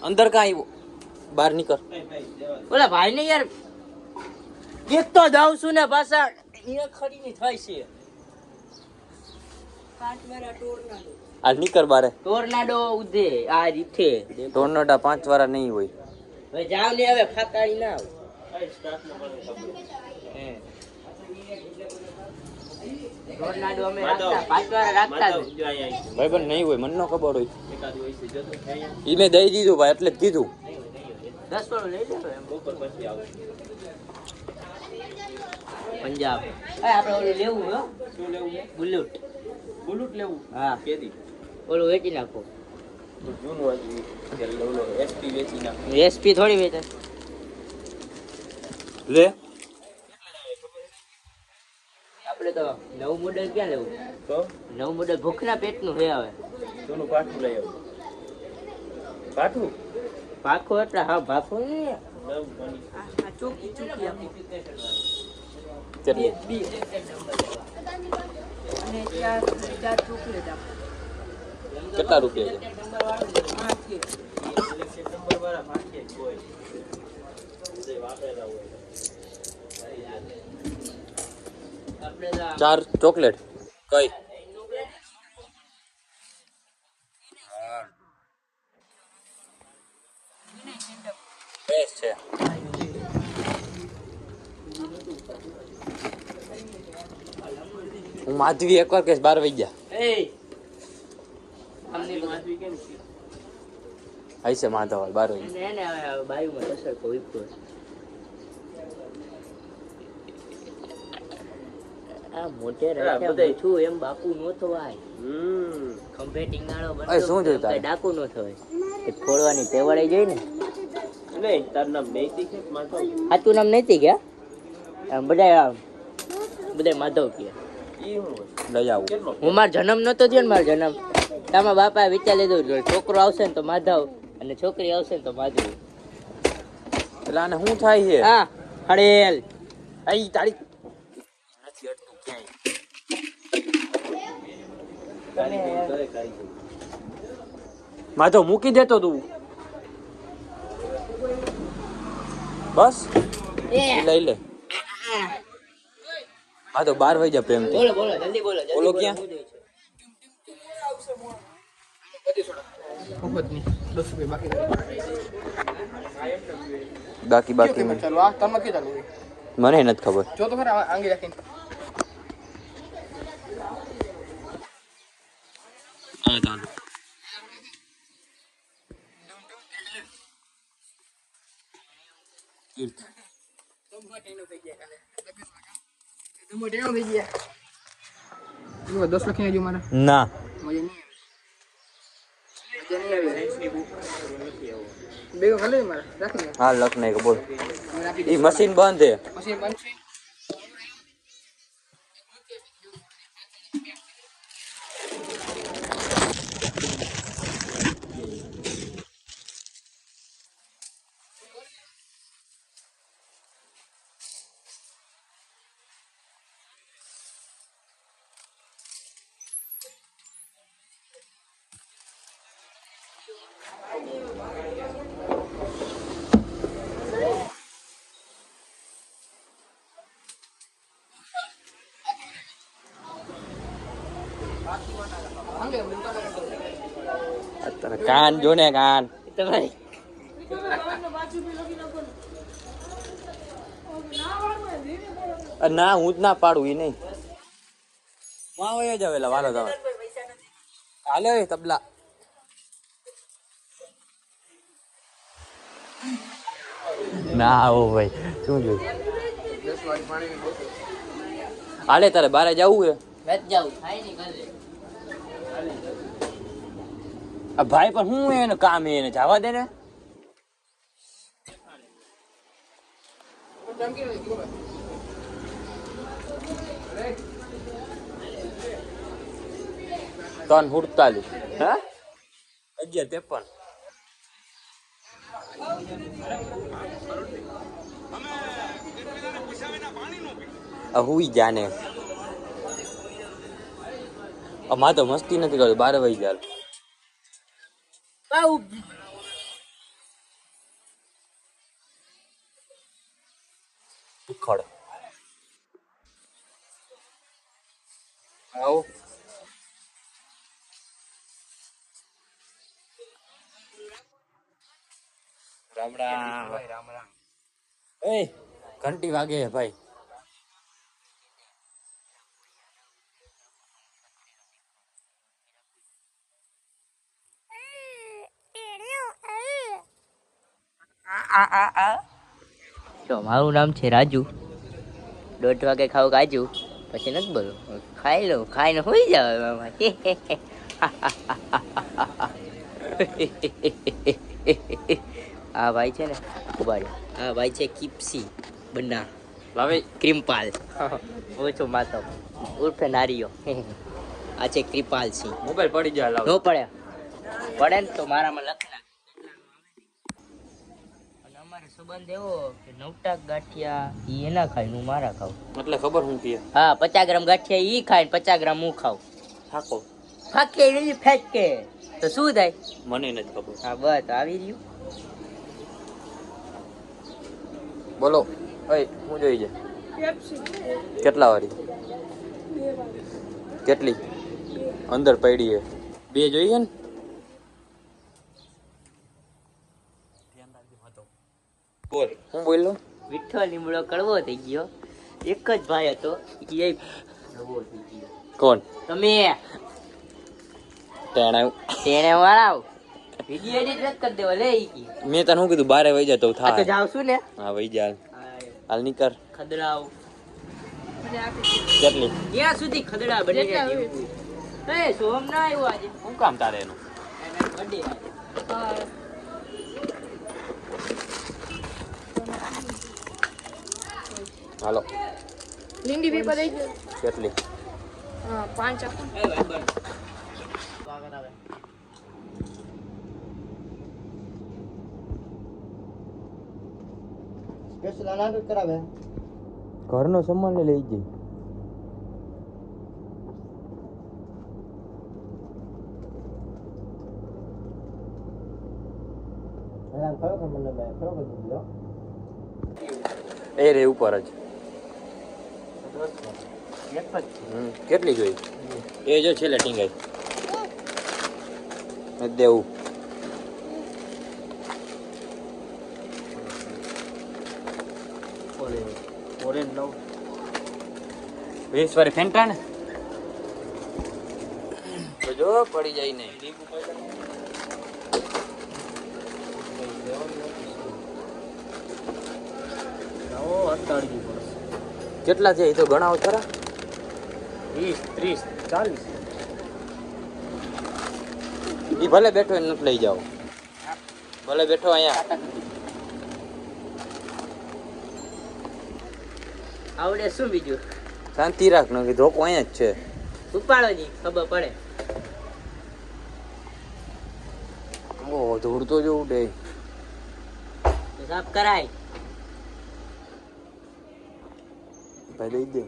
અંદર કાં આવ્યો બહાર નીકળ ઓલા ભાઈ ને યાર એક તો જાઉં છું ને પાછા એ ખરી ની થાય છે આ નીકળ બારે ટોર્નાડો ઉદે આ રીઠે ટોર્નાડા 5 વાળા નહીં હોય હવે જાવ ને હવે ફાકાડી ના આવ ટોર્નાડો અમે રાખતા 5 વાળા રાખતા ભાઈ પણ નહીં હોય મને ન ખબર હોય ઈ મેં દઈ દીધું ભાઈ એટલે જ કીધું 10 વાળો લઈ લેવો એમ ઉપર પછી આવ પંજાબ આપણે ઓલું લેવું હો શું લેવું બુલેટ બુલેટ લેવું હા કેદી ઓલું વેચી નાખો જૂનું વાજી કે ઓલો એસપી વેચી નાખો એસપી થોડી વેચે લે આપણે તો નવું મોડેલ ક્યાં લેવું તો નવું મોડેલ ભૂખના પેટનું હે હવે જૂનું પાઠું લઈ આવ પાઠું પાખો એટલે હા ભાખો ને આ ચોકી ચોકી આપી કેટલી અને ચાર ચોકલેટ આપ કેટલા રૂપિયા છે ચાર ચોકલેટ કઈ બેસ્ટ છે હું માધવી એકવાર કેસ 12 વાગ્યા આઈ છે માધવ 12 વાગ્યા ને હવે બાયુમાં અસર કોઈ આ મોટે રાખે છું એમ બાપુ નો થવાય ખંભે ટીંગાણો બંધો શું જોતા ડાકુ નો થવાય એ ફોડવાની તેવડાઈ જાય ને નહીં તાર નામ નૈતિક છે માધવ સાચું નામ નૈતિક હે આમ બધા માધવ કે લઈ આવું હું મારો જન્મ નતો થયો ને મારો જન્મ તારા બાપા વિચાર લીધું છોકરો આવશે ને તો માધવ અને છોકરી આવશે ને તો માધવ એટલે આને શું થાય છે હા હળેલ આઈ તારી નથી અટતું ક્યાંય માધવ મૂકી દેતો તું બસ લઈ લે હા તો 12 વાગ્યા પ્રેમ બોલો બોલો જલ્દી બોલો બોલો ક્યાં બાકી મને નથી ખબર જો તો ખરા આંગી રાખીને દસ લખી આવજો મારા ના મજા નહીં બેગો ખાલી મારા રાખી હા લખ નહીં બોલ ઈ મશીન બંધ છે પછી બંધ છે કાન જો ને કાન તમારી ના હું જ ના પાડું ઈ નહીં માં હોય જ આવેલા વાલો તમે હાલે તબલા ના આવો ભાઈ શું જોયું હાલે તારે બારે જવું હે વેચ જાવું થાય ને કાલે આ ભાઈ પણ હું એને કામ એને જવા દે ને ત્રણ 48 હા 11:53 હુઈ જાને અમાર તો મસ્તી નથી કરતો 12 વાગી ગયા ખડ આવો રામ રામ રામ રામ એ ઘંટી વાગે હે ભાઈ જો મારું નામ છે રાજુ 1:30 વાગે ખાવ કાજુ પછી નથી બોલું ખાઈ લઉં ખાઈને હોઈ જાવ આ ભાઈ છે ને ઉભાડે આ ભાઈ છે કિપ્સી બન્ના લાવે ક્રિમપાલ ઓછો માતો ઉર્ફે નારીઓ આ છે ક્રિપાલ સિંહ મોબાઈલ પડી જાય લાવ નો પડે પડે ને તો મારામાં લખી નાખ અને અમારે સંબંધ એવો કે 9 ગાંઠિયા ઈ એના ખાય હું મારા ખાવ એટલે ખબર હું પીએ હા 50 ગ્રામ ગાંઠિયા ઈ ખાય 50 ગ્રામ હું ખાવ થાકો ફાકે નહીં ફેંકે તો શું થાય મને નથી ખબર હા બસ આવી રહ્યું બોલો ઓય હું જોઈ જાય કેટલા વાળી કેટલી અંદર પડી હે બે જોઈએ ને બોલ હું બોલ્યો વિઠ્ઠલ લીમડો કડવો થઈ ગયો એક જ ભાઈ હતો એ નવો થઈ ગયો કોણ તમે ટેણા તેને વાળાવ વિડિયો એડિટ નથી કરી દેવો લે ઈ કી મેં તને શું કીધું બારે વઈ જા તો આ તો થાય જાવ છું ને હા વઈ જા હાલ નીકળ ખદડાવ કેટલી ત્યાં સુધી ખદડા બની ગયા એ સોમ ના આવ્યો આજે શું કામ તારે એનું બર્થડે હાલો લીંડી પેપર દઈ દે કેટલી હા 5 આપો એ ભાઈ બન સ્વાગત આવે સ્પેશિયલ અનાજ કરાવે ઘરનો સામાન લઈ જઈ એ રે ઉપર જ કેટલી જોઈ એ જો છેલ્લે ટીંગાઈ દેવું વીસ વાળી ફેંટા ને તો જો પડી જાય ને કેટલા છે એ તો ગણાવો ખરા 20 30 40 એ ભલે બેઠો એને નથી લઈ જાઓ ભલે બેઠો અહીંયા આવડે શું બીજું શાંતિ રાખ ન કે ધોકો અહીંયા જ છે ઉપાડો ની ખબર પડે ઓહો ધૂળ તો જો ઉડે તો સાફ કરાય ભાઈ દઈ દે